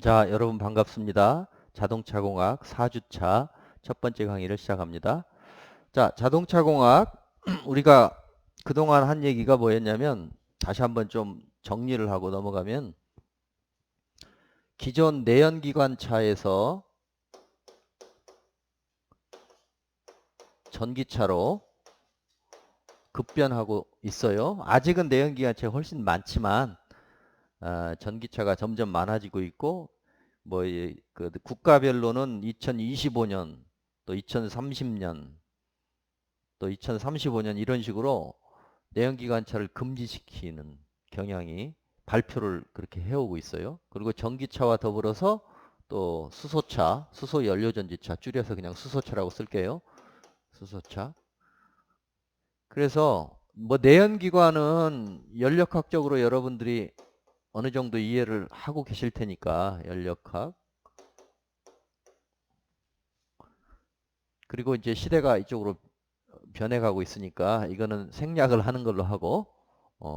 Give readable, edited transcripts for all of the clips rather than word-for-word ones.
자, 여러분 반갑습니다. 자동차공학 4주차 첫 번째 강의를 시작합니다. 자, 자동차공학 우리가 그동안 한 얘기가 뭐였냐면 다시 한번 좀 정리를 하고 넘어가면 기존 내연기관차에서 전기차로 급변하고 있어요. 아직은 내연기관차가 훨씬 많지만 전기차가 점점 많아지고 있고 그 국가별로는 2025년 또 2030년 또 2035년 이런 식으로 내연기관차를 금지시키는 경향이 발표를 그렇게 해오고 있어요. 그리고 전기차와 더불어서 또 수소차, 수소연료전지차 줄여서 그냥 수소차라고 쓸게요. 수소차. 그래서 뭐 내연기관은 연력학적으로 여러분들이 어느 정도 이해를 하고 계실 테니까 연력학. 그리고 이제 시대가 이쪽으로 변해가고 있으니까 이거는 생략을 하는 걸로 하고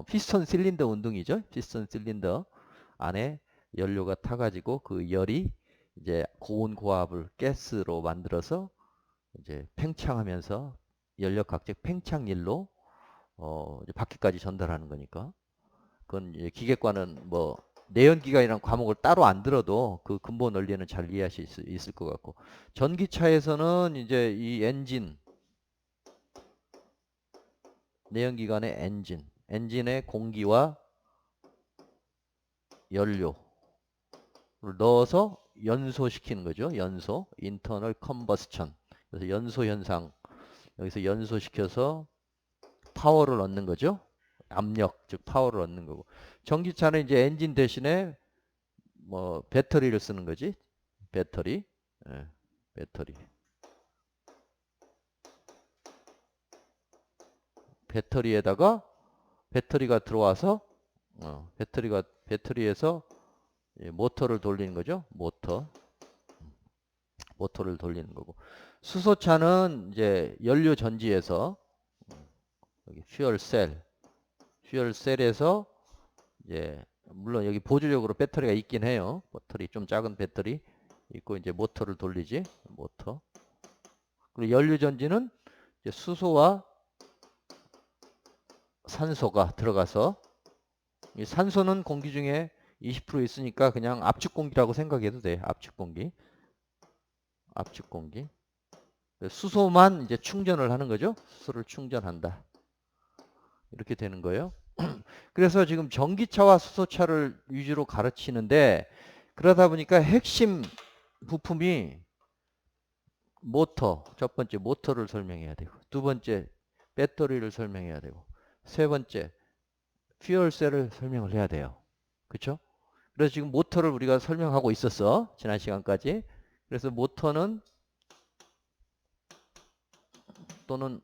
피스톤 실린더 운동이죠. 피스톤 실린더 안에 연료가 타가지고 그 열이 이제 고온 고압을 가스로 만들어서 이제 팽창하면서 연력학적 팽창일로 이제 바퀴까지 전달하는 거니까 그건 이제 기계과는 뭐 내연기관이라는 과목을 따로 안 들어도 그 근본 원리는 잘 이해하실 수 있을 것 같고 전기차에서는 이제 이 엔진 내연기관의 엔진의 공기와 연료를 넣어서 연소시키는 거죠. 연소, internal combustion. 그래서 연소 현상, 여기서 연소시켜서 파워를 얻는 거죠. 압력, 즉 파워를 얻는 거고. 전기차는 이제 엔진 대신에 뭐 배터리를 쓰는 거지. 배터리, 예, 배터리. 배터리에다가 배터리가 들어와서 배터리에서 모터를 돌리는 거죠. 모터를 돌리는 거고. 수소차는 이제 연료 전지에서 여기 퓨얼셀에서 이제 물론 여기 보조적으로 배터리가 있긴 해요. 배터리 좀 작은 배터리 있고 이제 모터를 돌리지. 모터. 그리고 연료 전지는 이제 수소와 산소가 들어가서 이 산소는 공기 중에 20% 있으니까 그냥 압축 공기라고 생각해도 돼. 압축 공기. 압축 공기. 수소만 이제 충전을 하는 거죠. 수소를 충전한다. 이렇게 되는 거예요. 그래서 지금 전기차와 수소차를 위주로 가르치는데 그러다 보니까 핵심 부품이 모터, 첫 번째 모터를 설명해야 되고 두 번째 배터리를 설명해야 되고 세 번째 퓨얼셀을 설명을 해야 돼요. 그렇죠? 그래서 지금 모터를 우리가 설명하고 있었어. 지난 시간까지. 그래서 모터는 또는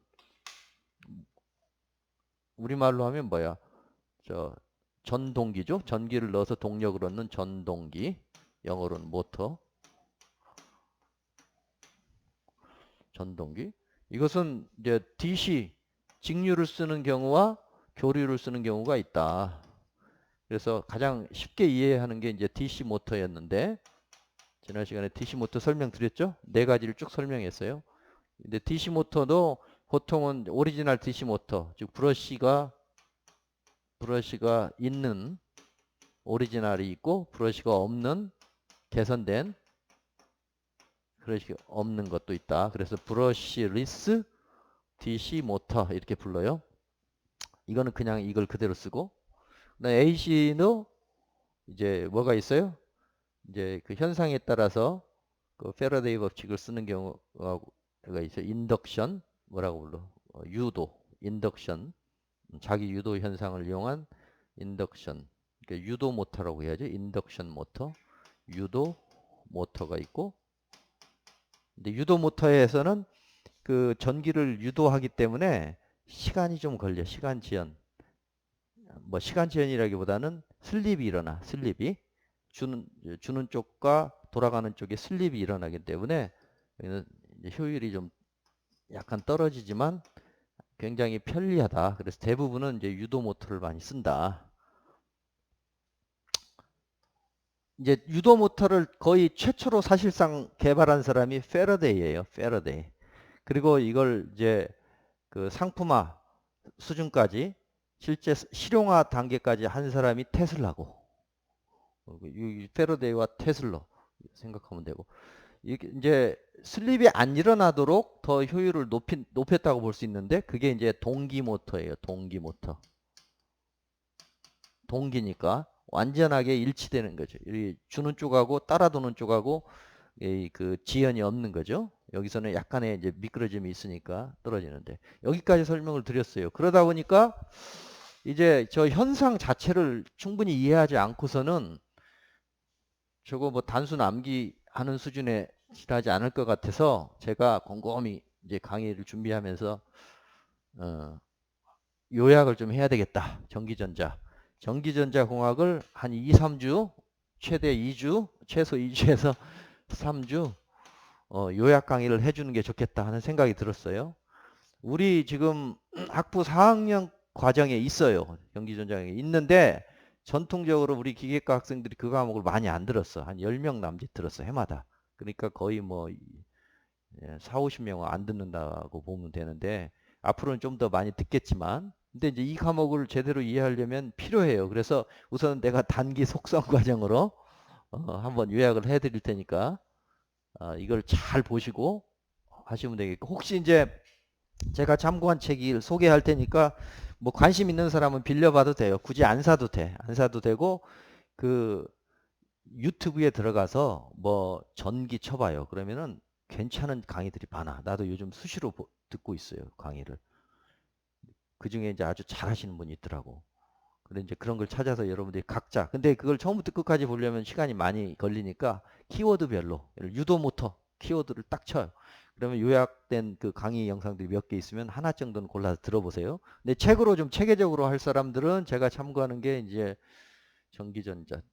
우리말로 하면 뭐야? 저 전동기죠. 전기를 넣어서 동력을 얻는 전동기. 영어로는 모터. 전동기. 이것은 이제 DC 직류를 쓰는 경우와 교류를 쓰는 경우가 있다. 그래서 가장 쉽게 이해하는 게 이제 DC 모터였는데 지난 시간에 DC 모터 설명드렸죠? 네 가지를 쭉 설명했어요. 근데 DC 모터도 보통은 오리지널 DC 모터, 즉 브러쉬가 있는 오리지널이 있고 브러쉬가 없는 개선된 브러쉬가 없는 것도 있다. 그래서 브러쉬리스 DC 모터 이렇게 불러요. 이거는 그냥 이걸 그대로 쓰고 AC도 이제 뭐가 있어요? 이제 그 현상에 따라서 그 패러데이 법칙을 쓰는 경우가 있어요. 인덕션 뭐라고 불러? 유도, 인덕션, 자기 유도 현상을 이용한 인덕션. 그러니까 유도 모터라고 해야죠. 인덕션 모터, 유도 모터가 있고, 근데 유도 모터에서는 그 전기를 유도하기 때문에 시간이 좀 걸려. 시간 지연. 뭐 시간 지연이라기보다는 슬립이 일어나. 슬립이 주는 쪽과 돌아가는 쪽에 슬립이 일어나기 때문에 여기는 효율이 좀 약간 떨어지지만 굉장히 편리하다. 그래서 대부분은 이제 유도 모터를 많이 쓴다. 이제 유도 모터를 거의 최초로 사실상 개발한 사람이 패러데이예요. 패러데이. 그리고 이걸 이제 그 상품화 수준까지 실제 실용화 단계까지 한 사람이 테슬라고. 이 패러데이와 테슬라 생각하면 되고. 이게 이제 슬립이 안 일어나도록 더 효율을 높였다고 볼 수 있는데 그게 이제 동기 모터예요. 동기 모터. 동기니까 완전하게 일치되는 거죠. 이 주는 쪽하고 따라도는 쪽하고 그 지연이 없는 거죠. 여기서는 약간의 이제 미끄러짐이 있으니까 떨어지는데 여기까지 설명을 드렸어요. 그러다 보니까 이제 저 현상 자체를 충분히 이해하지 않고서는 저거 뭐 단순 암기하는 수준에 지나지 않을 것 같아서 제가 곰곰이 이제 강의를 준비하면서 요약을 좀 해야 되겠다. 전기전자. 전기전자 공학을 한 2, 3주, 최대 2주, 최소 2주에서 3주 요약 강의를 해주는 게 좋겠다 하는 생각이 들었어요. 우리 지금 학부 4학년 과정에 있어요. 전기전자에 있는데 전통적으로 우리 기계과 학생들이 그 과목을 많이 안 들었어. 한 10명 남짓 들었어. 해마다. 그러니까 거의 뭐 4, 50명은 안 듣는다고 보면 되는데 앞으로는 좀 더 많이 듣겠지만 근데 이제 이 과목을 제대로 이해하려면 필요해요. 그래서 우선 내가 단기 속성 과정으로 한번 요약을 해 드릴 테니까 이걸 잘 보시고 하시면 되겠고 혹시 이제 제가 참고한 책을 소개할 테니까 뭐 관심 있는 사람은 빌려봐도 돼요. 굳이 안 사도 돼. 안 사도 되고 그 유튜브에 들어가서 뭐 전기 쳐봐요. 그러면은 괜찮은 강의들이 많아. 나도 요즘 수시로 듣고 있어요. 강의를. 그 중에 이제 아주 잘하시는 분이 있더라고. 근데 이제 그런 걸 찾아서 여러분들이 각자. 근데 그걸 처음부터 끝까지 보려면 시간이 많이 걸리니까 키워드별로 유도 모터 키워드를 딱 쳐요. 그러면 요약된 그 강의 영상들이 몇 개 있으면 하나 정도는 골라서 들어보세요. 근데 책으로 좀 체계적으로 할 사람들은 제가 참고하는 게 이제 전기전자,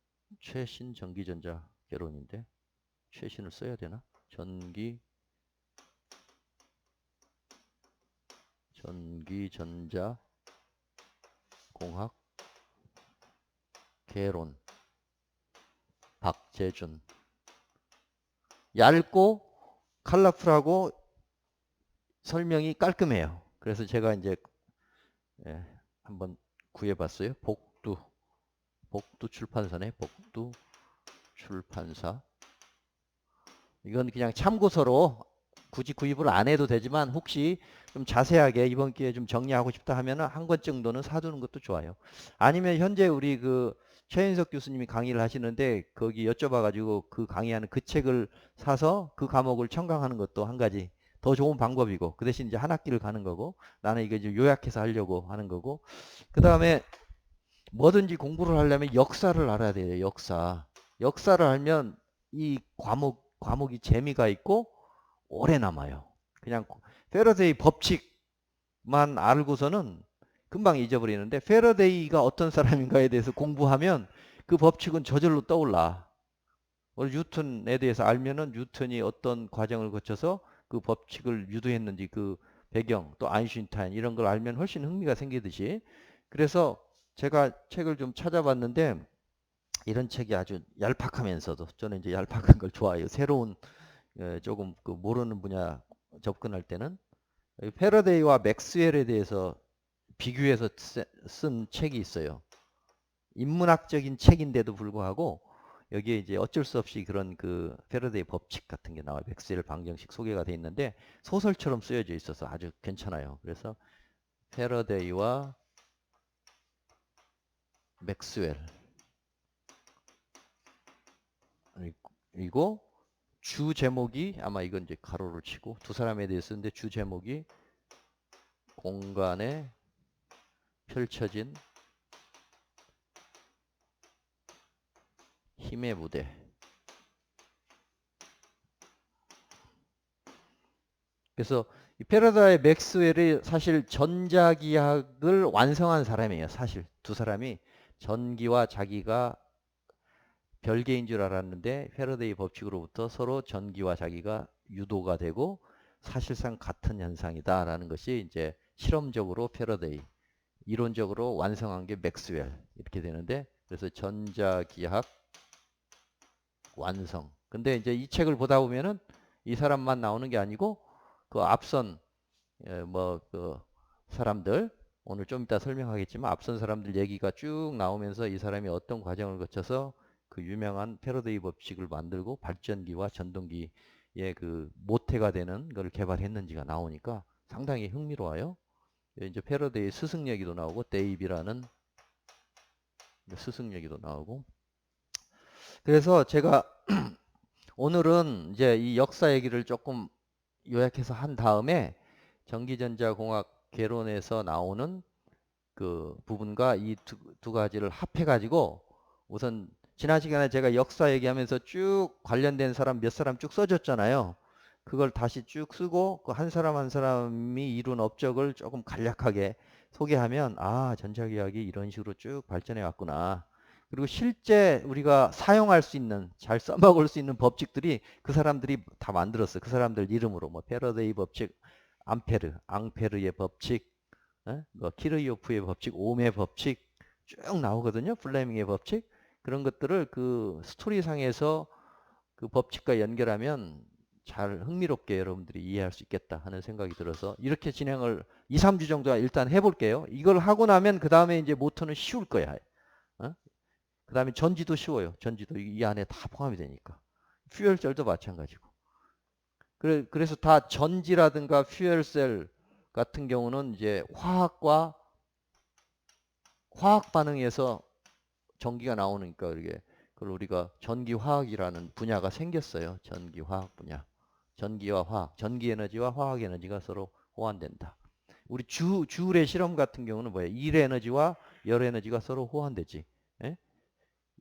최신 전기전자 개론인데 최신을 써야 되나? 전기전자 공학 개론 박재준 얇고 컬러풀하고 설명이 깔끔해요. 그래서 제가 이제 한번 구해봤어요. 복두 출판사네. 복두 출판사. 이건 그냥 참고서로 굳이 구입을 안 해도 되지만 혹시 좀 자세하게 이번 기회에 좀 정리하고 싶다 하면 한 권 정도는 사두는 것도 좋아요. 아니면 현재 우리 그 최인석 교수님이 강의를 하시는데 거기 여쭤봐가지고 그 강의하는 그 책을 사서 그 과목을 첨강하는 것도 한 가지 더 좋은 방법이고 그 대신 이제 한 학기를 가는 거고 나는 이게 이제 요약해서 하려고 하는 거고 그 다음에 뭐든지 공부를 하려면 역사를 알아야 돼요. 역사를 알면 이 과목이 재미가 있고 오래 남아요. 그냥 패러데이 법칙만 알고서는 금방 잊어버리는데 패러데이가 어떤 사람인가에 대해서 공부하면 그 법칙은 저절로 떠올라. 뉴턴에 대해서 알면은 뉴턴이 어떤 과정을 거쳐서 그 법칙을 유도했는지 그 배경 또 아인슈타인 이런 걸 알면 훨씬 흥미가 생기듯이 그래서 제가 책을 좀 찾아봤는데 이런 책이 아주 얄팍하면서도 저는 이제 얄팍한 걸 좋아해요. 새로운 조금 그 모르는 분야 접근할 때는 패러데이와 맥스웰에 대해서 비교해서 쓴 책이 있어요. 인문학적인 책인데도 불구하고 여기에 이제 어쩔 수 없이 그런 그 패러데이 법칙 같은 게 나와요. 맥스웰 방정식 소개가 돼 있는데 소설처럼 쓰여져 있어서 아주 괜찮아요. 그래서 패러데이와 맥스웰 그리고 주 제목이 아마 이건 이제 가로를 치고 두 사람에 대해서 쓰는데 주 제목이 공간에 펼쳐진 힘의 무대. 그래서 이 패러다이 맥스웰이 사실 전자기학을 완성한 사람이에요. 사실 두 사람이 전기와 자기가 별개인 줄 알았는데 패러데이 법칙으로부터 서로 전기와 자기가 유도가 되고 사실상 같은 현상이다라는 것이 이제 실험적으로 패러데이, 이론적으로 완성한 게 맥스웰 이렇게 되는데 그래서 전자기학 완성. 근데 이제 이 책을 보다 보면은 이 사람만 나오는 게 아니고 그 앞선 뭐 그 사람들 오늘 좀 이따 설명하겠지만 앞선 사람들 얘기가 쭉 나오면서 이 사람이 어떤 과정을 거쳐서 그 유명한 패러데이 법칙을 만들고 발전기와 전동기의 그 모태가 되는 걸 개발했는지가 나오니까 상당히 흥미로워요. 이제 패러데이 스승 얘기도 나오고 데이비라는 스승 얘기도 나오고 그래서 제가 오늘은 이제 이 역사 얘기를 조금 요약해서 한 다음에 전기전자공학 개론에서 나오는 그 부분과 이 두 가지를 합해 가지고 우선 지난 시간에 제가 역사 얘기하면서 쭉 관련된 사람 몇 사람 쭉 써줬잖아요. 그걸 다시 쭉 쓰고 그 한 사람 한 사람이 이룬 업적을 조금 간략하게 소개하면 아 전자기학이 이런 식으로 쭉 발전해 왔구나. 그리고 실제 우리가 사용할 수 있는 잘 써먹을 수 있는 법칙들이 그 사람들이 다 만들었어요. 그 사람들 이름으로 뭐 패러데이 법칙, 암페르, 앙페르의 법칙, 뭐 키르요프의 법칙, 옴의 법칙 쭉 나오거든요. 플레밍의 법칙 그런 것들을 그 스토리상에서 그 법칙과 연결하면 잘 흥미롭게 여러분들이 이해할 수 있겠다 하는 생각이 들어서 이렇게 진행을 2, 3주 정도 일단 해볼게요. 이걸 하고 나면 그 다음에 이제 모터는 쉬울 거야. 어? 그 다음에 전지도 쉬워요. 전지도 이 안에 다 포함이 되니까. 퓨얼셀도 마찬가지고. 그래서 다 전지라든가 퓨얼셀 같은 경우는 이제 화학과 화학 반응에서 전기가 나오니까 이게 그걸 우리가 전기화학이라는 분야가 생겼어요. 전기화학 분야. 전기와 화학, 전기 에너지와 화학 에너지가 서로 호환된다. 우리 주울의 실험 같은 경우는 뭐예요? 일 에너지와 열 에너지가 서로 호환되지. 예?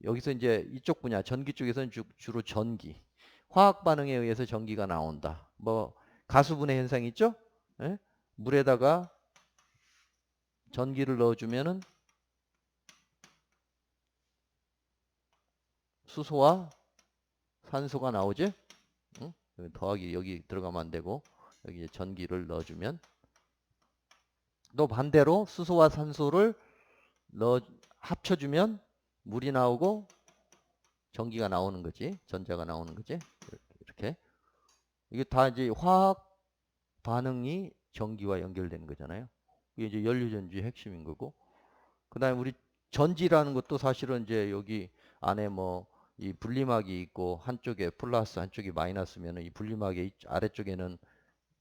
여기서 이제 이쪽 분야, 전기 쪽에서는 주로 전기, 화학 반응에 의해서 전기가 나온다. 뭐 가수분해 현상 있죠? 예? 물에다가 전기를 넣어주면은 수소와 산소가 나오지? 응? 더하기 여기 들어가면 안 되고 여기 전기를 넣어주면 또 반대로 수소와 산소를 넣어 합쳐주면 물이 나오고 전기가 나오는 거지. 전자가 나오는 거지. 이렇게. 이게 다 이제 화학 반응이 전기와 연결되는 거잖아요. 이게 이제 연료전지의 핵심인 거고. 그다음에 우리 전지라는 것도 사실은 이제 여기 안에 뭐 이 분리막이 있고 한쪽에 플러스 한쪽이 마이너스면은 이 분리막의 아래쪽에는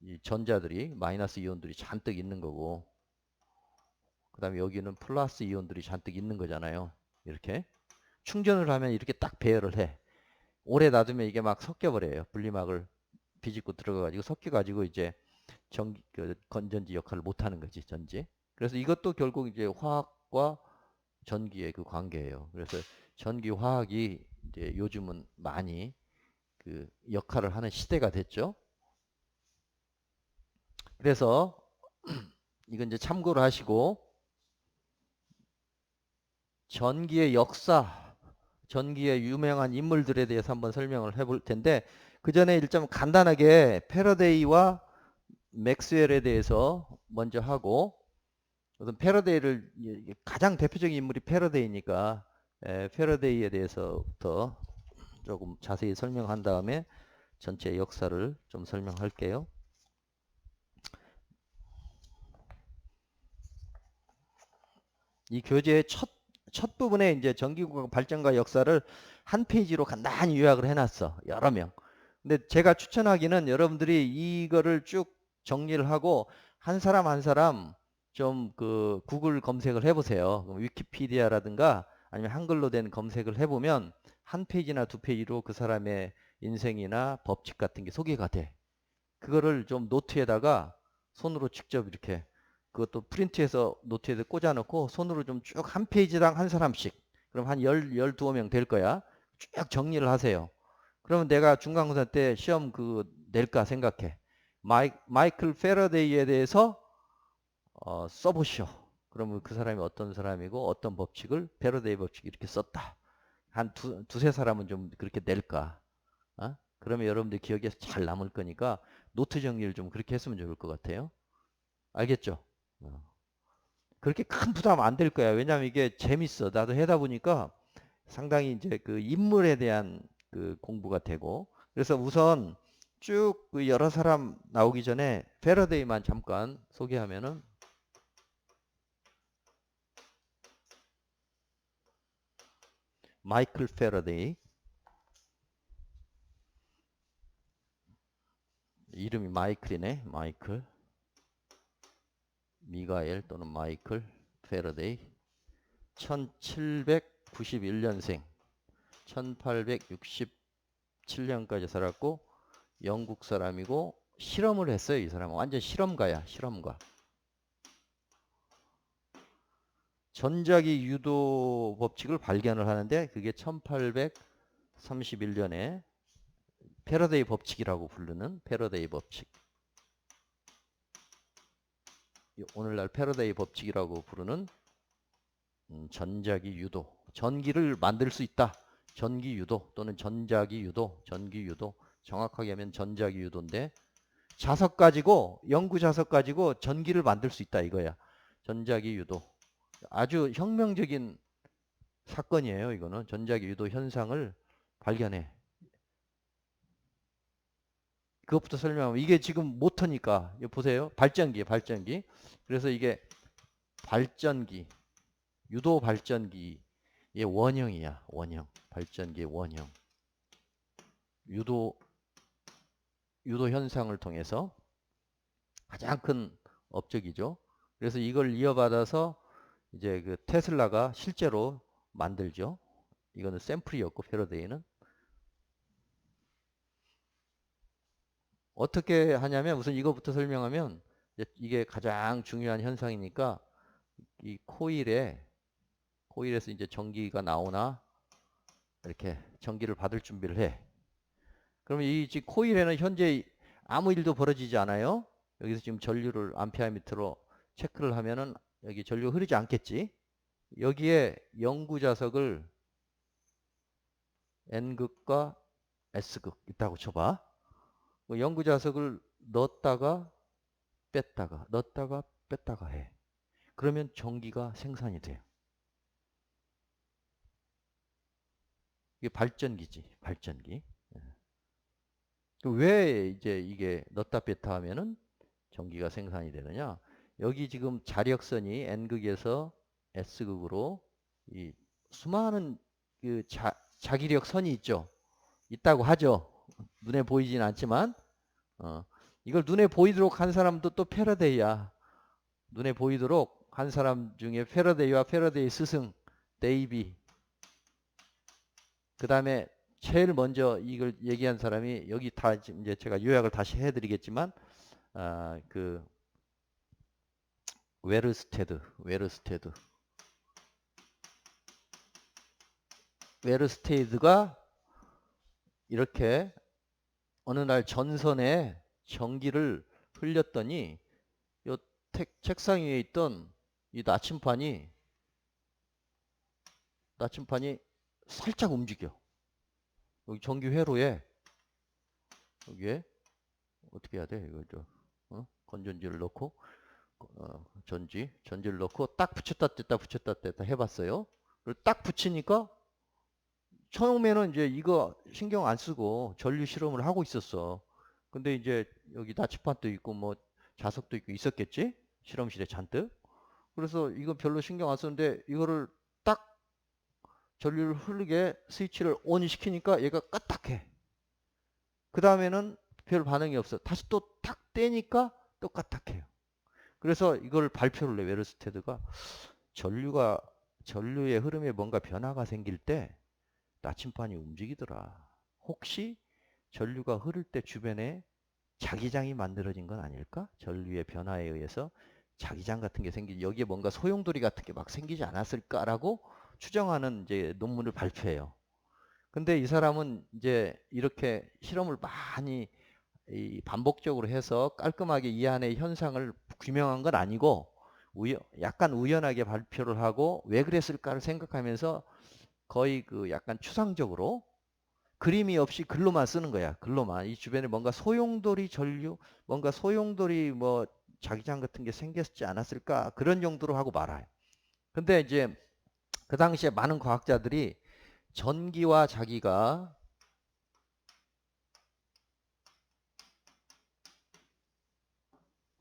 이 전자들이 마이너스 이온들이 잔뜩 있는 거고 그다음에 여기는 플러스 이온들이 잔뜩 있는 거잖아요. 이렇게 충전을 하면 이렇게 딱 배열을 해. 오래 놔두면 이게 막 섞여버려요. 분리막을 비집고 들어가가지고 섞여가지고 이제 그 건전지 역할을 못하는 거지 전지. 그래서 이것도 결국 이제 화학과 전기의 그 관계예요. 그래서 전기 화학이 이제 요즘은 많이 그 역할을 하는 시대가 됐죠. 그래서 이건 이제 참고를 하시고 전기의 역사, 전기의 유명한 인물들에 대해서 한번 설명을 해볼 텐데 그 전에 일점 간단하게 패러데이와 맥스웰에 대해서 먼저 하고 우선 패러데이를 가장 대표적인 인물이 패러데이니까 패러데이에 대해서부터 조금 자세히 설명한 다음에 전체 역사를 좀 설명할게요. 이 교재의 첫 부분에 이제 전기구간 발전과 역사를 한 페이지로 간단히 요약을 해놨어. 여러 명. 근데 제가 추천하기는 여러분들이 이거를 쭉 정리를 하고 한 사람 한 사람 좀 그 구글 검색을 해보세요. 위키피디아라든가 아니면 한글로 된 검색을 해보면 한 페이지나 두 페이지로 그 사람의 인생이나 법칙 같은 게 소개가 돼. 그거를 좀 노트에다가 손으로 직접 이렇게 그것도 프린트해서 노트에다 꽂아놓고 손으로 좀 쭉 한 페이지당 한 사람씩 그럼 한 12명 될 거야. 쭉 정리를 하세요. 그러면 내가 중간고사 때 시험 그 낼까 생각해. 마이클 페러데이에 대해서 써보시오. 그러면 그 사람이 어떤 사람이고 어떤 법칙을 페러데이 법칙 이렇게 썼다. 한 두세 사람은 좀 그렇게 낼까. 그러면 여러분들 기억에 잘 남을 거니까 노트 정리를 좀 그렇게 했으면 좋을 것 같아요. 알겠죠? 어. 그렇게 큰 부담 안 될 거야. 왜냐면 이게 재밌어. 나도 해다 보니까 상당히 이제 그 인물에 대한 그 공부가 되고. 그래서 우선 쭉 그 여러 사람 나오기 전에 패러데이만 잠깐 소개하면은, 마이클 패러데이, 이름이 마이클이네. 마이클 미가엘 또는 마이클 패러데이, 1791년생, 1867년까지 살았고 영국 사람이고, 실험을 했어요. 이 사람은 완전 실험가야. 실험가. 전자기 유도 법칙을 발견을 하는데, 그게 1831년에 패러데이 법칙이라고 부르는 패러데이 법칙. 오늘날 패러데이 법칙이라고 부르는 전자기 유도. 전기를 만들 수 있다. 전기 유도 또는 전자기 유도, 전기 유도. 정확하게 하면 전자기 유도인데, 자석 가지고, 영구 자석 가지고 전기를 만들 수 있다 이거야. 전자기 유도. 아주 혁명적인 사건이에요. 이거는 전자기 유도 현상을 발견해. 그것부터 설명하면, 이게 지금 모터니까, 이거 보세요. 발전기에 발전기. 그래서 이게 발전기, 유도 발전기의 원형이야. 원형. 발전기의 원형. 유도 현상을 통해서 가장 큰 업적이죠. 그래서 이걸 이어받아서 이제 그 테슬라가 실제로 만들죠. 이거는 샘플이었고, 패러데이는 어떻게 하냐면, 우선 이거부터 설명하면, 이게 가장 중요한 현상이니까, 이 코일에서 이제 전기가 나오나 이렇게 전기를 받을 준비를 해. 그러면 이 지금 코일에는 현재 아무 일도 벌어지지 않아요. 여기서 지금 전류를 암페어미터로 체크를 하면은 여기 전류 흐르지 않겠지. 여기에 영구 자석을 N극과 S극 있다고 쳐봐. 영구 자석을 넣었다가 뺐다가 해. 그러면 전기가 생산이 돼요. 이게 발전기지, 발전기. 왜 이제 이게 넣었다 뺐다 하면은 전기가 생산이 되느냐? 여기 지금 자력선이 N극에서 S극으로 이 수많은 그 자기력 선이 있죠. 있다고 하죠. 눈에 보이진 않지만, 이걸 눈에 보이도록 한 사람도 또 패러데이야. 눈에 보이도록 한 사람 중에 패러데이와 패러데이 스승 데이비, 그 다음에 제일 먼저 이걸 얘기한 사람이, 여기 다 지금 이제 제가 요약을 다시 해드리겠지만, 그 웨르스테드가 이렇게 어느 날 전선에 전기를 흘렸더니, 요 책상 위에 있던 이 나침판이 살짝 움직여. 여기 전기 회로에, 여기에 어떻게 해야 돼? 이거 건전지를 넣고, 전지를 넣고 딱 붙였다 뗐다 붙였다 뗐다 해봤어요. 그리고 딱 붙이니까, 처음에는 이제 이거 신경 안 쓰고 전류 실험을 하고 있었어. 근데 이제 여기 나침판도 있고 뭐 자석도 있고 있었겠지? 실험실에 잔뜩. 그래서 이거 별로 신경 안 썼는데, 이거를 딱 전류를 흐르게 스위치를 ON 시키니까 얘가 까딱해. 그 다음에는 별 반응이 없어. 다시 또 탁 떼니까 또 까딱해요. 그래서 이걸 발표를 해, 웨르스테드가. 전류의 흐름에 뭔가 변화가 생길 때 나침판이 움직이더라. 혹시 전류가 흐를 때 주변에 자기장이 만들어진 건 아닐까? 전류의 변화에 의해서 자기장 같은 게 생기지, 여기에 뭔가 소용돌이 같은 게 막 생기지 않았을까라고 추정하는 이제 논문을 발표해요. 근데 이 사람은 이제 이렇게 실험을 많이 반복적으로 해서 깔끔하게 이 안의 현상을 규명한 건 아니고, 약간 우연하게 발표를 하고 왜 그랬을까를 생각하면서 거의 그 약간 추상적으로, 그림이 없이 글로만 쓰는 거야. 글로만. 이 주변에 뭔가 소용돌이 전류, 뭔가 소용돌이 뭐 자기장 같은 게 생겼지 않았을까, 그런 정도로 하고 말아요. 근데 이제 그 당시에 많은 과학자들이 전기와 자기가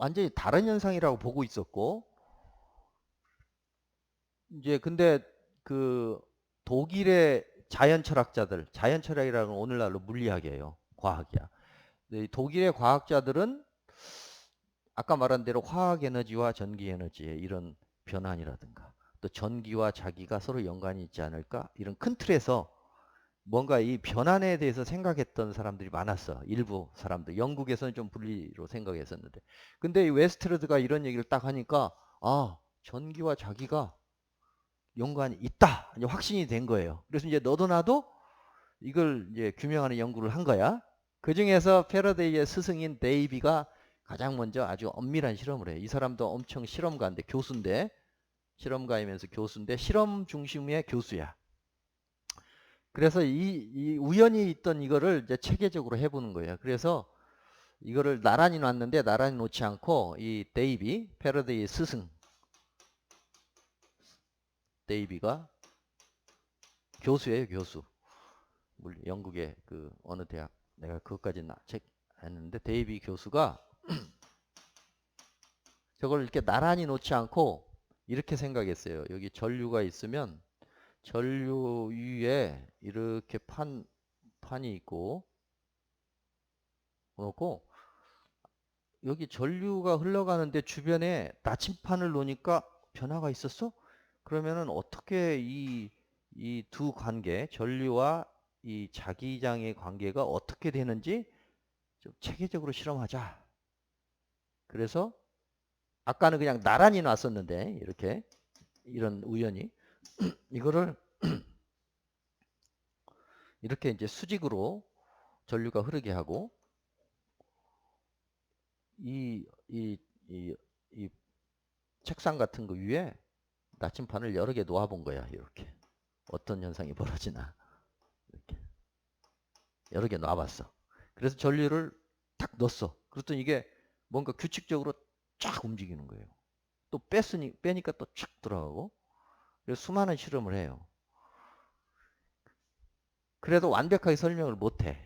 완전히 다른 현상이라고 보고 있었고, 이제 근데 그 독일의 자연 철학자들, 자연 철학이라는 건 오늘날로 물리학이에요. 과학이야. 근데 이 독일의 과학자들은 아까 말한 대로 화학 에너지와 전기 에너지의 이런 변환이라든가 또 전기와 자기가 서로 연관이 있지 않을까? 이런 큰 틀에서 뭔가 이 변환에 대해서 생각했던 사람들이 많았어. 일부 사람들. 영국에서는 좀 분리로 생각했었는데. 근데 이 웨스트르드가 이런 얘기를 딱 하니까 아, 전기와 자기가 연관이 있다. 이제 확신이 된 거예요. 그래서 이제 너도 나도 이걸 이제 규명하는 연구를 한 거야. 그 중에서 패러데이의 스승인 데이비가 가장 먼저 아주 엄밀한 실험을 해. 이 사람도 엄청 실험가인데 교수인데 실험가이면서 교수인데 실험 중심의 교수야. 그래서 이 우연히 있던 이거를 이제 체계적으로 해보는 거예요. 그래서 이거를 나란히 놨는데 나란히 놓지 않고 이 데이비 패러데이의 스승 데이비가 교수예요, 교수. 영국의 그 어느 대학 내가 그것까지 책 했는데 데이비 교수가 저걸 이렇게 나란히 놓지 않고 이렇게 생각했어요. 여기 전류가 있으면 전류 위에 이렇게 판이 있고 그렇고 여기 전류가 흘러가는데 주변에 나침판을 놓으니까 변화가 있었어? 그러면은 어떻게 이 두 관계, 전류와 이 자기장의 관계가 어떻게 되는지 좀 체계적으로 실험하자. 그래서 아까는 그냥 나란히 놨었는데 이렇게 이런 우연히 이거를 이렇게 이제 수직으로 전류가 흐르게 하고 이, 이, 이, 이 책상 같은 거 위에 나침판을 여러 개 놓아 본 거야. 이렇게. 어떤 현상이 벌어지나. 이렇게. 여러 개 놔봤어. 그래서 전류를 탁 넣었어. 그랬더니 이게 뭔가 규칙적으로 쫙 움직이는 거예요. 또 빼니까 또 쫙 들어가고. 그래서 수많은 실험을 해요. 그래도 완벽하게 설명을 못 해.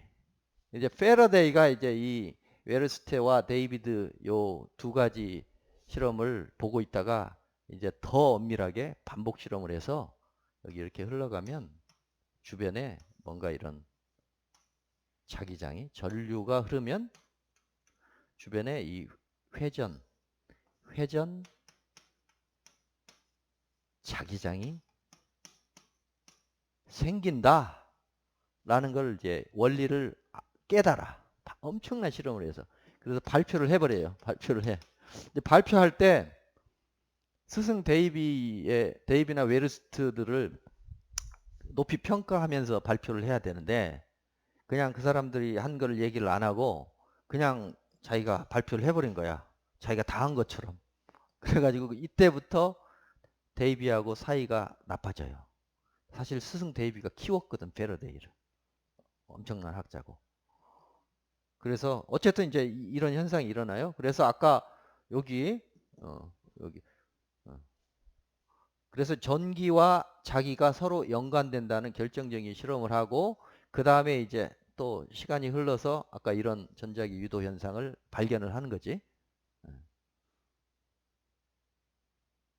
이제 페러데이가 이제 이 웨르스테와 데이비드 요 두 가지 실험을 보고 있다가 이제 더 엄밀하게 반복 실험을 해서 여기 이렇게 흘러가면 주변에 뭔가 이런 자기장이 전류가 흐르면 주변에 이 회전 자기장이 생긴다라는 걸 이제 원리를 깨달아. 엄청난 실험을 해서 그래서 발표를 해버려요. 발표를 해. 이제 발표할 때 스승 데이비나 웨르스트들을 높이 평가하면서 발표를 해야 되는데 그냥 그 사람들이 한 거를 얘기를 안 하고 그냥 자기가 발표를 해버린 거야. 자기가 다 한 것처럼. 그래가지고 이때부터 데이비하고 사이가 나빠져요. 사실 스승 데이비가 키웠거든, 패러데이를. 엄청난 학자고. 그래서 어쨌든 이제 이런 현상이 일어나요. 그래서 아까 여기 여기 그래서 전기와 자기가 서로 연관된다는 결정적인 실험을 하고 그 다음에 이제 또 시간이 흘러서 아까 이런 전자기 유도 현상을 발견을 하는 거지.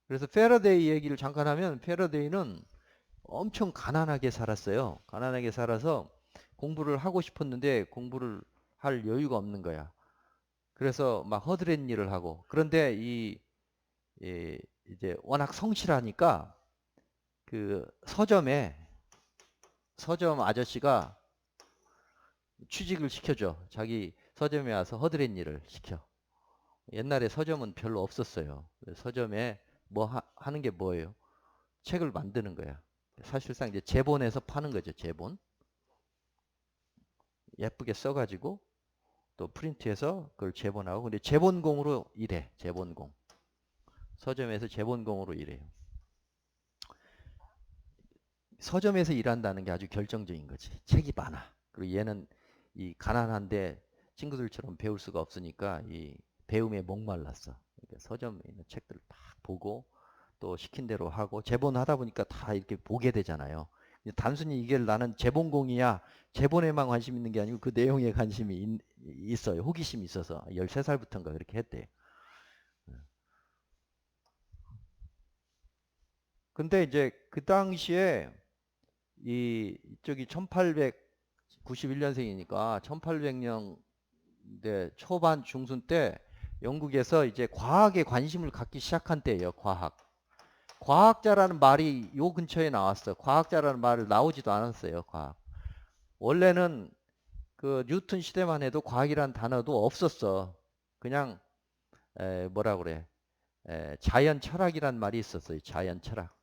그래서 패러데이 얘기를 잠깐 하면 패러데이는 엄청 가난하게 살았어요. 가난하게 살아서 공부를 하고 싶었는데 공부를 할 여유가 없는 거야. 그래서 막 허드렛 일을 하고 그런데 이제 워낙 성실하니까 그 서점 아저씨가 취직을 시켜줘. 자기 서점에 와서 허드렛 일을 시켜. 옛날에 서점은 별로 없었어요. 서점에 뭐 하는 게 뭐예요? 책을 만드는 거야. 사실상 이제 제본해서 파는 거죠. 제본. 예쁘게 써가지고 또 프린트해서 그걸 제본하고 근데 제본공으로 일해. 제본공. 서점에서 제본공으로 일해요. 서점에서 일한다는 게 아주 결정적인 거지. 책이 많아. 그리고 얘는 이 가난한데 친구들처럼 배울 수가 없으니까 이 배움에 목말랐어. 그러니까 서점에 있는 책들을 다 보고 또 시킨 대로 하고 제본하다 보니까 다 이렇게 보게 되잖아요. 단순히 이게 나는 제본공이야. 제본에만 관심 있는 게 아니고 그 내용에 관심이 있어요. 호기심이 있어서 13살부터인가 그렇게 했대. 근데 이제 그 당시에 이쪽이 1891년생이니까 1800년대 초반 중순 때 영국에서 이제 과학에 관심을 갖기 시작한 때예요. 과학. 과학자라는 말이 요 근처에 나왔어. 과학자라는 말을 나오지도 않았어요. 과학. 원래는 그 뉴턴 시대만 해도 과학이라는 단어도 없었어. 그냥 뭐라 그래? 자연 철학이란 말이 있었어요. 자연 철학.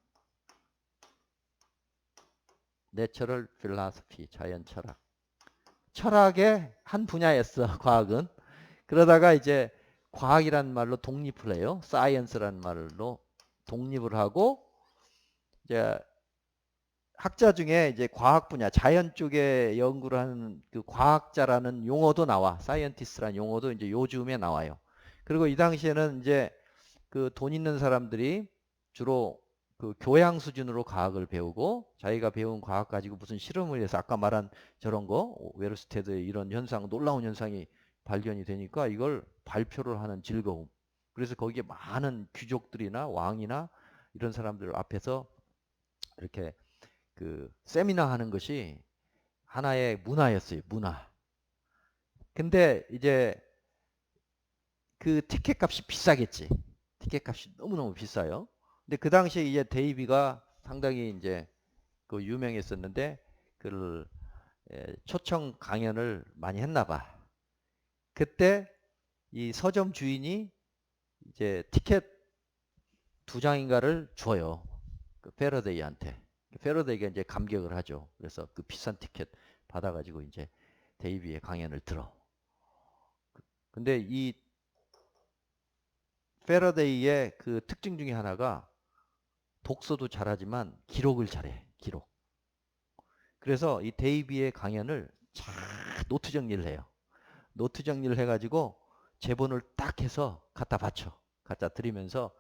내처럴 필라소피, 자연 철학. 철학의 한 분야였어. 과학은. 그러다가 이제 과학이라는 말로 독립을 해요. 사이언스라는 말로 독립을 하고 이제 학자 중에 이제 과학 분야, 자연 쪽에 연구를 하는 그 과학자라는 용어도 나와. 사이언티스트라는 용어도 이제 요즘에 나와요. 그리고 이 당시에는 이제 그 돈 있는 사람들이 주로 그 교양 수준으로 과학을 배우고 자기가 배운 과학 가지고 무슨 실험을 해서 아까 말한 저런 거, 웨르스테드의 이런 현상, 놀라운 현상이 발견이 되니까 이걸 발표를 하는 즐거움. 그래서 거기에 많은 귀족들이나 왕이나 이런 사람들 앞에서 이렇게 그 세미나 하는 것이 하나의 문화였어요. 문화. 근데 이제 그 티켓 값이 비싸겠지. 티켓 값이 너무너무 비싸요. 근데 그 당시에 이제 데이비가 상당히 이제 그 유명했었는데 그를 초청 강연을 많이 했나 봐. 그때 이 서점 주인이 이제 티켓 두 장인가를 줘요. 그 페러데이한테. 페러데이가 이제 감격을 하죠. 그래서 그 비싼 티켓 받아가지고 이제 데이비의 강연을 들어. 근데 이 페러데이의 그 특징 중에 하나가 독서도 잘하지만 기록을 잘해. 기록. 그래서 이 데이비의 강연을 잘 노트 정리를 해요. 노트 정리를 해가지고 제본을 딱 해서 갖다 바쳐. 갖다 드리면서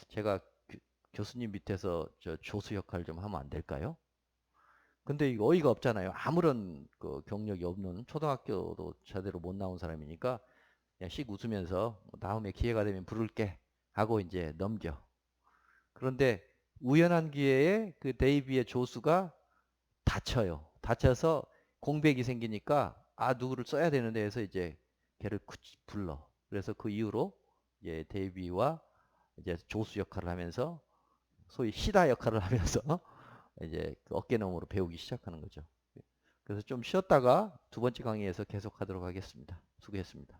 제가 교수님 밑에서 저 조수 역할 좀 하면 안 될까요? 근데 이거 어이가 없잖아요. 아무런 그 경력이 없는 초등학교도 제대로 못 나온 사람이니까 그냥 씩 웃으면서 다음에 기회가 되면 부를게 하고 이제 넘겨. 그런데 우연한 기회에 그 데이비의 조수가 다쳐요. 다쳐서 공백이 생기니까 아 누구를 써야 되는데 해서 이제 걔를 불러. 그래서 그 이후로 이제 데이비와 이제 조수 역할을 하면서 소위 시다 역할을 하면서 이제 그 어깨너머로 배우기 시작하는 거죠. 그래서 좀 쉬었다가 두 번째 강의에서 계속하도록 하겠습니다. 수고했습니다.